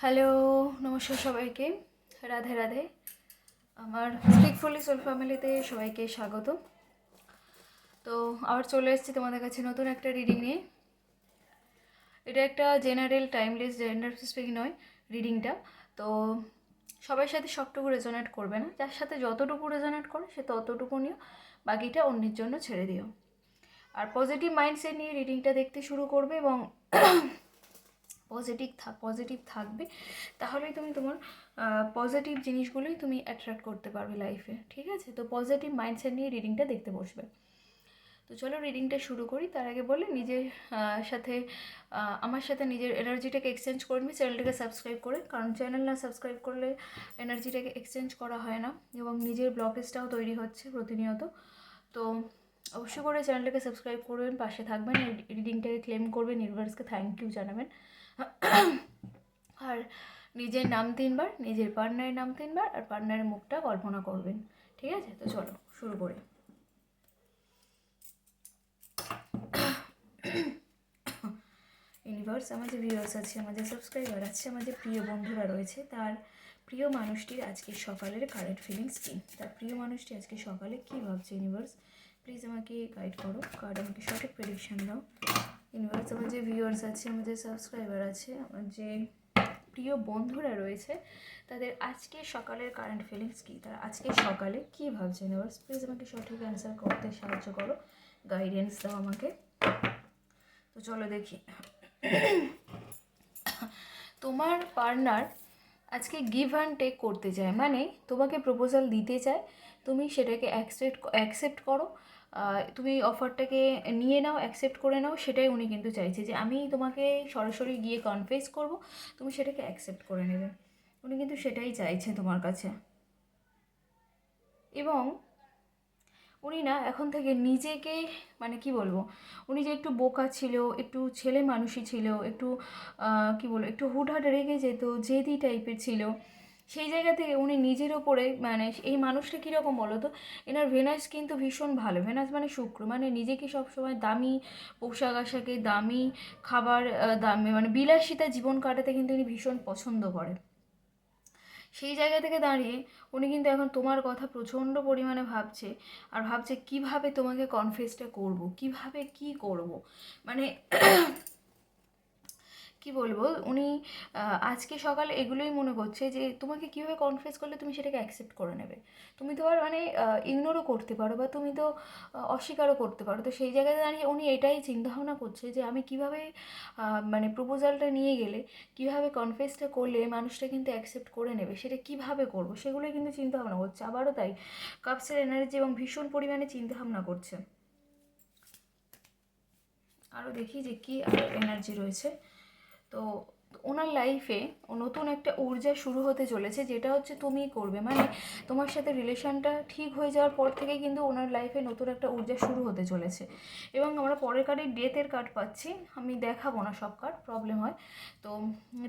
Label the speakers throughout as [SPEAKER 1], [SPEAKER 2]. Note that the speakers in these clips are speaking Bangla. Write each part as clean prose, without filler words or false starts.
[SPEAKER 1] হ্যালো, নমস্কার সবাইকে। রাধে রাধে। আমার স্পিকফুলি সোল ফ্যামিলিতে সবাইকে স্বাগত। তো আবার চলে এসেছি তোমাদের কাছে নতুন একটা রিডিং নিয়ে। এটা একটা জেনারেল টাইমলেস জেন্ডার স্পেসিফিক নয় রিডিংটা। তো সবার সাথে সবটুকু রেজোনেট করবে না, যার সাথে যতটুকু রেজোনেট করে সে ততটুকু নিও, বাকিটা অন্যের জন্য ছেড়ে দিও। আর পজিটিভ মাইন্ডসেট নিয়ে রিডিংটা দেখতে শুরু করবে এবং পজিটিভ থাকবে, তাহলেই তুমি তোমার পজিটিভ জিনিসগুলোই তুমি অ্যাট্রাক্ট করতে পারবে লাইফে। ঠিক আছে? তো পজিটিভ মাইন্ডসেট নিয়ে রিডিংটা দেখতে বসবে। তো চলো রিডিংটা শুরু করি। তার আগে বলে নিজের সাথে আমার সাথে নিজের এনার্জিটাকে এক্সচেঞ্জ করবি চ্যানেলটাকে সাবস্ক্রাইব করে, কারণ চ্যানেল না সাবস্ক্রাইব করলে এনার্জিটাকে এক্সচেঞ্জ করা হয় না এবং নিজের ব্লকেজটাও তৈরি হচ্ছে প্রতিনিয়ত। তো অবশ্যই করে চ্যানেলটাকে সাবস্ক্রাইব করবেন, পাশে থাকবেন, রিডিংটাকে ক্লেম করবেন, ইউনিভার্সকে থ্যাংক ইউ জানাবেন। আর নিজের নাম 3বার, নিজের পার্টনারের নাম 3বার, আর পার্টনারের মুখটা কল্পনা করবেন। ঠিক আছে? তো চলো শুরু করি। ইউনিভার্স, আমার যে ভিউয়ার্স আছে, আমার যে সাবস্ক্রাইবার আছে, আমার যে প্রিয় বন্ধুরা রয়েছে, তার প্রিয় মানুষটির আজকে সকালের কারেন্ট ফিলিংস কী? তার প্রিয় মানুষটি আজকে সকালে কী ভাবছে? ইউনিভার্স প্লিজ আমাকে গাইড করো, কার্ড আমাকে সঠিক প্রেডিকশান দাও। ইউনিভার্স, আমার যে ভিউয়ার্স আছে, আমার যে সাবস্ক্রাইবার আছে, আমার যে প্রিয় বন্ধুরা রয়েছে, তাদের আজকে সকালের কারেন্ট ফিলিংস কী? তারা আজকে সকালে কী ভাবছে? ইউনিভার্স প্লিজ আমাকে সঠিক অ্যান্সার করতে সাহায্য করো, গাইডেন্স দাও আমাকে। তো চলো দেখি। তোমার পার্টনার আজকে গিভ অ্যান্ড টেক করতে চায়, মানে তোমাকে প্রপোজাল দিতে চায়, তুমি সেটাকে অ্যাকসেপ্ট করো, তুমি অফারটাকে নিয়ে নাও, অ্যাকসেপ্ট করে নাও, সেটাই উনি কিন্তু চাইছে যে আমি তোমাকে সরাসরি গিয়ে কনফেস করব, তুমি সেটাকে অ্যাকসেপ্ট করে নেবে। উনি কিন্তু সেটাই চাইছে তোমার কাছে। এবং উনি না এখন থেকে নিজেকে, মানে কি বলবো, উনি যে একটু বোকা ছিল, একটু ছেলে মানুষই ছিল, একটু কি বলবো, একটু হুটহাট রেগে যেত, জেদি টাইপের ছিল, সেই জায়গা থেকে উনি নিজের ওপরে, মানে এই মানুষটা কীরকম বলো তো, এনার ভেনাস কিন্তু ভীষণ ভালো। ভেনাস মানে শুক্র, মানে নিজেকে সবসময় দামি পোশাক আশাকে, দামি খাবার, দামি মানে বিলাসিতা জীবন কাটাতে কিন্তু উনি ভীষণ পছন্দ করে। সেই জায়গা থেকে দাঁড়িয়ে উনি কিন্তু এখন তোমার কথা প্রচণ্ড পরিমাণে ভাবছে, আর ভাবছে কিভাবে তোমাকে কনফেসটা করব, কিভাবে কি করব, মানে কি বলবো, উনি আজকে সকালে এগুলোই মনে করছে যে তোমাকে কীভাবে কনফেস করলে তুমি সেটাকে অ্যাকসেপ্ট করে নেবে। তুমি তো আর মানে ইগনোরও করতে পারো, বা তুমি তো অস্বীকারও করতে পারো। তো সেই জায়গায় দাঁড়িয়ে উনি এটাই চিন্তাভাবনা করছে যে আমি কিভাবে মানে প্রপোজালটা নিয়ে গেলে, কিভাবে কনফেসটা করলে মানুষটা কিন্তু অ্যাকসেপ্ট করে নেবে, সেটা কিভাবে করব, সেগুলোই কিন্তু চিন্তাভাবনা করছে। আবারও তাই, কাপসের এনার্জি এবং ভীষণ পরিমাণে চিন্তাভাবনা করছে। আরও দেখি যে কী আর এনার্জি রয়েছে। তো ওনার লাইফে নতুন একটা ঊর্জা শুরু হতে চলেছে, যেটা হচ্ছে তুমিই করবে, মানে তোমার সাথে রিলেশনটা ঠিক হয়ে যাওয়ার পর থেকে কিন্তু ওনার লাইফে নতুন একটা ঊর্জা শুরু হতে চলেছে। এবং আমরা পরের কার্ডে ডেথের কার্ড পাচ্ছি, আমি দেখাবো না সব কার্ড, প্রবলেম হয়। তো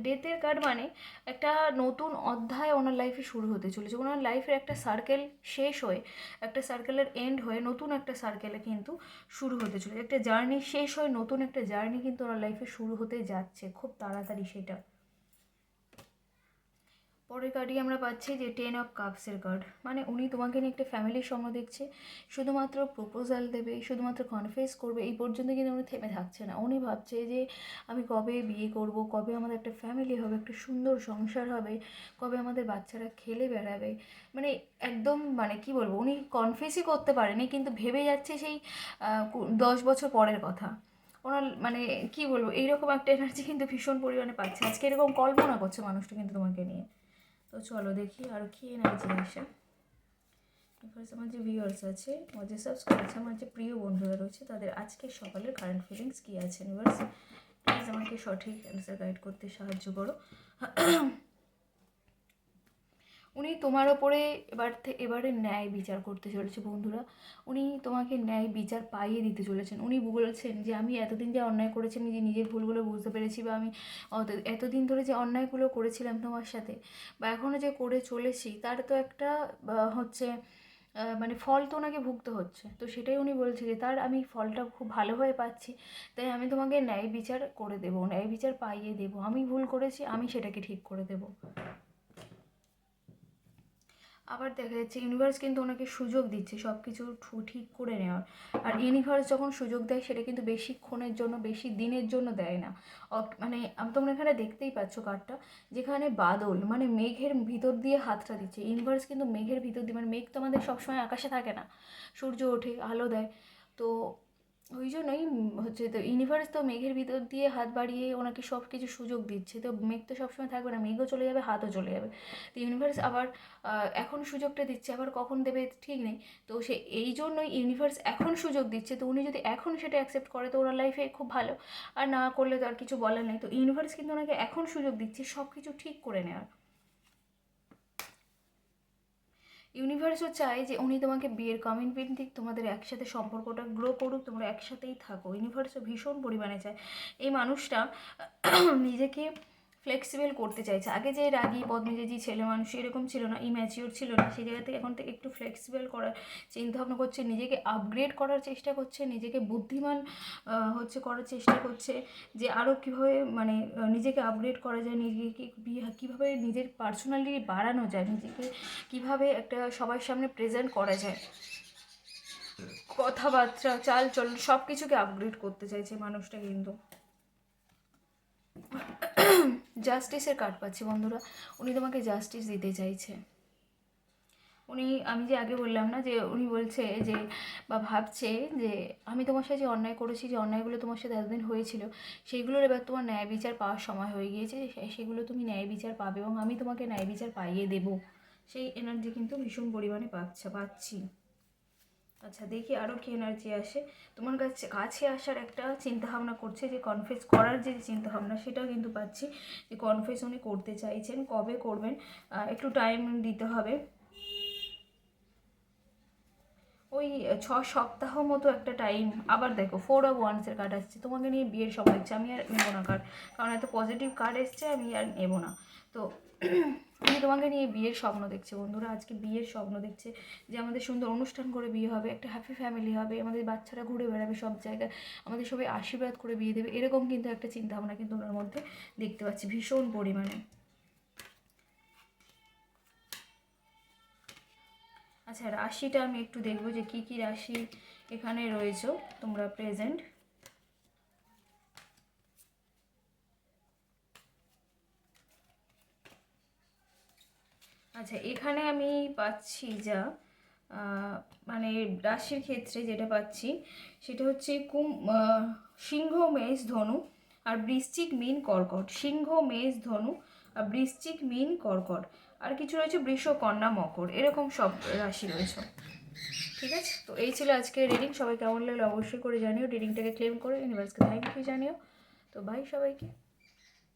[SPEAKER 1] ডেথের কার্ড মানে একটা নতুন অধ্যায় ওনার লাইফে শুরু হতে চলেছে। ওনার লাইফের একটা সার্কেল শেষ হয়ে, একটা সার্কেলের এন্ড হয়ে নতুন একটা সার্কেলে কিন্তু শুরু হতে চলেছে। একটা জার্নি শেষ হয়ে নতুন একটা জার্নি কিন্তু ওনার লাইফে শুরু হতে যাচ্ছে খুব তাড়াতাড়ি। সেটা পরের কার্ডই আমরা পাচ্ছি যে 10 অফ কাপসের কার্ড, মানে উনি তোমাকে নিয়ে একটা ফ্যামিলির স্বপ্ন দেখছে, শুধুমাত্র প্রপোজাল দেবে, শুধুমাত্র কনফেস করবে, এই পর্যন্ত কিন্তু উনি থেমে থাকছে না। উনি ভাবছে যে আমি কবে বিয়ে করব, কবে আমাদের একটা ফ্যামিলি হবে, একটা সুন্দর সংসার হবে, কবে আমাদের বাচ্চারা খেলে বেড়াবে, মানে একদম মানে কি বলবো, উনি কনফেসই করতে পারেনি, কিন্তু ভেবে যাচ্ছে সেই 10 বছর পরের কথা। ওনার মানে কি বলবো, এইরকম একটা এনার্জি কিন্তু ভীষণ পরিমাণে পাচ্ছে আজকে, এরকম কল্পনা করছে মানুষটা কিন্তু তোমাকে নিয়ে। তো চলো দেখি আর কি এনার্জি আসে। ফার্স্ট আমার যে ভিউয়ার্স আছে, আমার যে সাবস্ক্রাইব আছে, আমার যে প্রিয় বন্ধুরা রয়েছে, তাদের আজকে সকালের কারেন্ট ফিলিংস কী আছে? ইউনিভার্স প্লিজ আমাকে সঠিক অ্যান্সার গাইড করতে সাহায্য করো। উনি তোমার ওপরে এবারে ন্যায় বিচার করতে চলেছে বন্ধুরা। উনি তোমাকে ন্যায় বিচার পাইয়ে দিতে চলেছেন। উনি বলেছেন যে আমি এতদিন যে অন্যায় করেছি, আমি যে নিজের ভুলগুলো বুঝতে পেরেছি, বা আমি এতদিন ধরে যে অন্যায়গুলো করেছিলাম তোমার সাথে, বা এখনও যে করে চলেছি, তার তো একটা হচ্ছে মানে ফল তো ওনাকে ভুগতে হচ্ছে, তো সেটাই উনি বলছে যে তার আমি ফলটা খুব ভালোভাবে পাচ্ছি, তাই আমি তোমাকে ন্যায় বিচার করে দেবো, ন্যায় বিচার পাইয়ে দেবো, আমি ভুল করেছি আমি সেটাকে ঠিক করে দেবো। আবার দেখা যাচ্ছে ইউনিভার্স কিন্তু ওনাকে সুযোগ দিচ্ছে সব কিছু ঠিক করে নেওয়ার। আর ইউনিভার্স যখন সুযোগ দেয় সেটা কিন্তু বেশিক্ষণের জন্য, বেশি দিনের জন্য দেয় না। মানে তোমরা এখানে দেখতেই পাচ্ছ কার্ডটা, যেখানে বাদল মানে মেঘের ভিতর দিয়ে হাতটা দিচ্ছে। ইউনিভার্স কিন্তু মেঘের ভিতর দিয়ে, মানে মেঘ তো আমাদের সবসময় আকাশে থাকে না, সূর্য ওঠে আলো দেয়, তো ওই জন্যই হচ্ছে তো ইউনিভার্স তো মেঘের ভিতর দিয়ে হাত বাড়িয়ে ওনাকে সব কিছু সুযোগ দিচ্ছে। তো মেঘ তো সবসময় থাকবে না, মেঘও চলে যাবে, হাতও চলে যাবে। তো ইউনিভার্স আবার এখন সুযোগটা দিচ্ছে, আবার কখন দেবে ঠিক নেই। তো সে এই জন্যই ইউনিভার্স এখন সুযোগ দিচ্ছে, তো উনি যদি এখন সেটা অ্যাকসেপ্ট করে তো ওনার লাইফে খুব ভালো, আর না করলে তো আর কিছু বলার নেই। তো ইউনিভার্স কিন্তু ওনাকে এখন সুযোগ দিচ্ছে সব কিছু ঠিক করে নেওয়ার। ইউনিভার্সও চায় যে উনি তোমাকে বিয়ের কমিটমেন্ট দিক, তোমাদের একসাথে সম্পর্কটা গ্রো করুক, তোমরা একসাথেই থাকো। ইউনিভার্সও ভীষণ পরিমাণে চায় এই মানুষটা নিজেকে ফ্লেক্সিবল করতে চাইছে। আগে যে রাগী বদমেজাজি ছেলে মানুষ এরকম ছিল না, ইম্যাচিওর ছিল না, সেই জায়গা থেকে এখন থেকে একটু ফ্লেক্সিবল করার চিন্তাভাবনা করছে, নিজেকে আপগ্রেড করার চেষ্টা করছে, নিজেকে বুদ্ধিমান হচ্ছে করার চেষ্টা করছে, যে আরও কীভাবে মানে নিজেকে আপগ্রেড করা যায়, নিজেকে কীভাবে নিজের পার্সোনালিটি বাড়ানো যায়, নিজেকে কিভাবে একটা সবার সামনে প্রেজেন্ট করা যায়, কথাবার্তা চাল চলন সব কিছুকে আপগ্রেড করতে চাইছে মানুষটা কিন্তু। জাস্টিসের কার্ড পাচ্ছি বন্ধুরা, উনি তোমাকে জাস্টিস দিতে চাইছে। উনি, আমি যে আগে বললাম না যে উনি বলছে যে বা ভাবছে যে আমি তোমার সাথে যে অন্যায় করেছি, যে অন্যায়গুলো তোমার সাথে এতদিন হয়েছিল, সেইগুলোর এবার তোমার ন্যায় বিচার পাওয়ার সময় হয়ে গিয়েছে, সেগুলো তুমি ন্যায় বিচার পাবে এবং আমি তোমাকে ন্যায় বিচার পাইয়ে দেবো। সেই এনার্জি কিন্তু ভীষণ পরিমাণে পাচ্ছি। আচ্ছা দেখি আরও কি এনার্জি আসে। তোমার কাছে আসার একটা চিন্তাভাবনা করছে, যে কনফেস করার যে চিন্তাভাবনা সেটাও কিন্তু পাচ্ছি, যে কনফেস উনি করতে চাইছেন। কবে করবেন একটু টাইম দিতে হবে, ওই 6 সপ্তাহ মতো একটা টাইম। আবার দেখো 4 অফ ওয়ান্সের কার্ড আসছে, তোমাকে নিয়ে বিয়ের সময় হচ্ছে, আমি আর নেবো না কার্ড, কারণ এত পজিটিভ কার্ড এসছে, আমি আর নেবো না। তো আমি তোমাকে নিয়ে বিয়ের স্বপ্ন দেখছে বন্ধুরা, আজকে বিয়ের স্বপ্ন দেখছে, যে আমাদের সুন্দর অনুষ্ঠান করে বিয়ে হবে, একটা হ্যাপি ফ্যামিলি হবে, আমাদের বাচ্চারা ঘুরে বেড়াবে সব জায়গায়, আমাদের সবাই আশীর্বাদ করে বিয়ে দেবে, এরকম কিন্তু একটা চিন্তাভাবনা কিন্তু ওনার মধ্যে দেখতে পাচ্ছি ভীষণ পরিমাণে। আচ্ছা রাশিটা আমি একটু দেখবো যে কি কি রাশি এখানে রয়েছে তোমরা প্রেজেন্ট। আচ্ছা এখানে আমি পাচ্ছি যা মানে রাশির ক্ষেত্রে যেটা পাচ্ছি সেটা হচ্ছে সিংহ মেষ ধনু আর বৃশ্চিক মীন কর্কট। সিংহ মেষ ধনু আর বৃশ্চিক মীন কর্কট, আর কিছু রয়েছে বৃষ কন্যা মকর, এরকম সব রাশি রয়েছে। ঠিক আছে, তো এই ছিল আজকে রিডিং। সবাই কেমন লাগলো অবশ্যই করে জানিও, রিডিংটাকে ক্লেম করে ইউনিভার্সকে থ্যাংক ইউ জানিও। তো বাই সবাইকে।